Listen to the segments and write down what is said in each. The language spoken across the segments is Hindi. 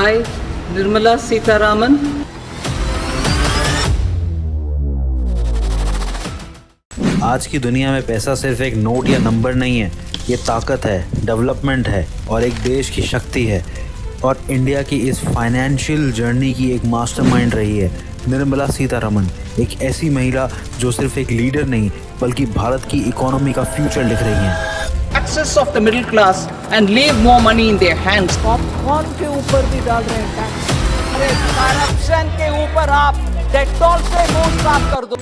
I, Nirmala Sitharaman. आज की दुनिया में पैसा सिर्फ एक नोट या नंबर नहीं है, ये ताकत है, डेवलपमेंट है और एक देश की शक्ति है। और इंडिया की इस फाइनेंशियल जर्नी की एक मास्टरमाइंड रही है निर्मला सीतारमण, एक ऐसी महिला जो सिर्फ एक लीडर नहीं बल्कि भारत की इकोनॉमी का फ्यूचर लिख रही हैं। Access of the middle class and leave more money in their hands. Popcorn के ऊपर भी डाल रहे हैं टैक्स। अरे करप्शन के ऊपर आप डेटॉल से मुंह साफ कर दो।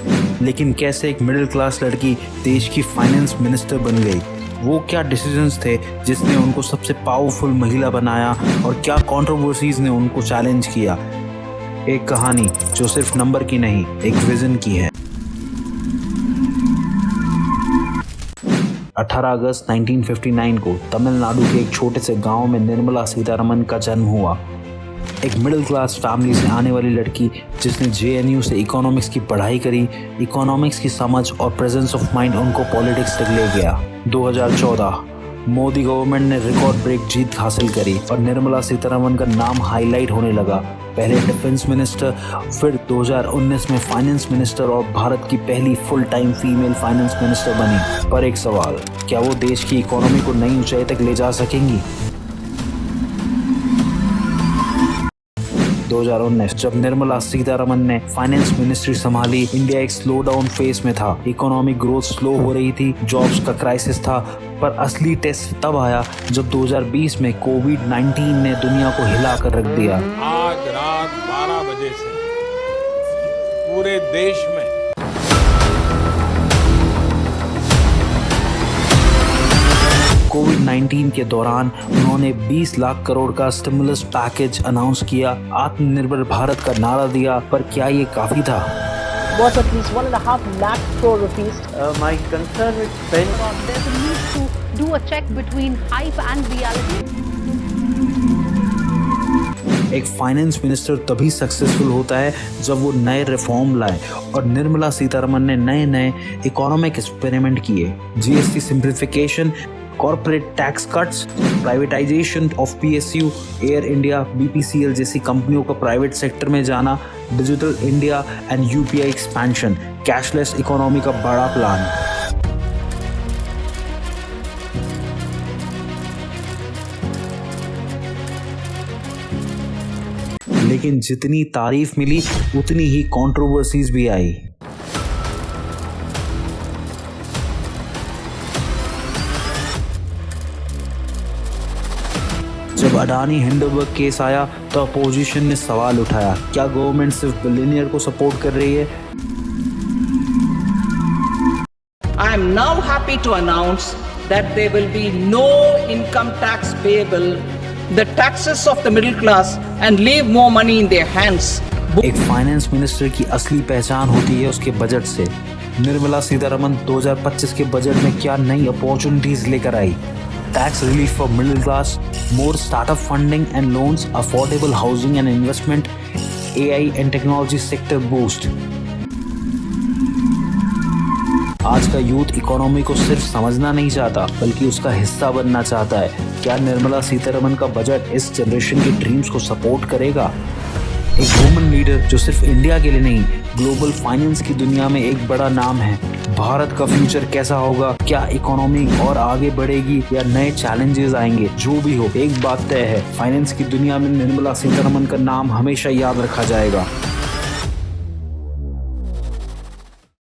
लेकिन कैसे एक मिडिल क्लास लड़की देश की फाइनेंस मिनिस्टर बन गई? वो क्या डिसीजंस थे जिसने उनको सबसे पावरफुल महिला बनाया और क्या कंट्रोवर्सीज ने उनको चैलेंज किया? एक कहानी जो सिर्फ नंबर की नहीं, एक विजन की है। 18 अगस्त 1959 को तमिलनाडु के एक छोटे से गांव में निर्मला सीतारमण का जन्म हुआ। एक मिडिल क्लास फैमिली से आने वाली लड़की जिसने JNU से इकोनॉमिक्स की पढ़ाई करी। इकोनॉमिक्स की समझ और प्रेजेंस ऑफ माइंड उनको पॉलिटिक्स तक ले गया। 2014 मोदी गवर्नमेंट ने रिकॉर्ड ब्रेक जीत हासिल करी और निर्मला सीतारमण का नाम हाईलाइट होने लगा। पहले डिफेंस मिनिस्टर, फिर 2019 में फाइनेंस मिनिस्टर और भारत की पहली full time female finance minister बनी। पर एक सवाल, क्या वो देश की इकोनॉमी को नई ऊंचाई तक ले जा सकेंगी? 2019 जब निर्मला सीतारमण ने फाइनेंस मिनिस्ट्री संभाली, इंडिया एक स्लो डाउन फेज में था। इकोनॉमिक ग्रोथ स्लो हो रही थी, जॉब्स का क्राइसिस था। पर असली टेस्ट तब आया जब 2020 में कोविड-19 ने दुनिया को हिला कर रख दिया। आज रात 12 बजे से पूरे देश में कोविड-19 के दौरान उन्होंने 20 लाख करोड़ का स्टिमुलस पैकेज अनाउंस किया, आत्मनिर्भर भारत का नारा दिया। पर क्या ये काफी था? Was at least 1.5 lakh crore rupees. My concern is spend. There's a need to do a check between hype and reality. एक फाइनेंस मिनिस्टर तभी सक्सेसफुल होता है जब वो नए रिफॉर्म लाए और निर्मला सीतारमण ने नए नए इकोनॉमिक एक्सपेरिमेंट किए। GST simplification, corporate tax cuts, privatisation of PSU, air India, BPCL जैसी कंपनियों का प्राइवेट सेक्टर में जाना, digital India and UPI expansion, cashless economy का बड़ा प्लान। लेकिन जितनी तारीफ मिली उतनी ही कंट्रोवर्सीज भी आई। जब अडानी हिंडनबर्ग केस आया तो अपोजिशन ने सवाल उठाया, क्या गवर्नमेंट सिर्फ बिलियनियर को सपोर्ट कर रही है? I am now happy to announce that there will be no income tax payable, the taxes of the middle class and leave more money in their hands. एक फाइनेंस मिनिस्टर की असली पहचान होती है उसके बजट से। निर्मला सीतारमण 2025 के बजट में क्या नई अपॉर्चुनिटीज लेकर आई? Tax relief for middle class, more startup funding and loans, affordable housing and investment, AI and technology sector boost. आज का यूथ इकोनॉमी को सिर्फ समझना नहीं चाहता बल्कि उसका हिस्सा बनना चाहता है। क्या निर्मला सीतारमण का बजट इस जनरेशन के ड्रीम्स को सपोर्ट करेगा? एक वुमन लीडर जो सिर्फ इंडिया के लिए नहीं, ग्लोबल फाइनेंस की दुनिया में एक बड़ा नाम है। भारत का फ्यूचर कैसा होगा? क्या इकोनॉमी और आगे बढ़ेगी या नए चैलेंजेस आएंगे? जो भी हो, एक बात तय है, फाइनेंस की दुनिया में निर्मला सीतारमण का नाम हमेशा याद रखा जाएगा।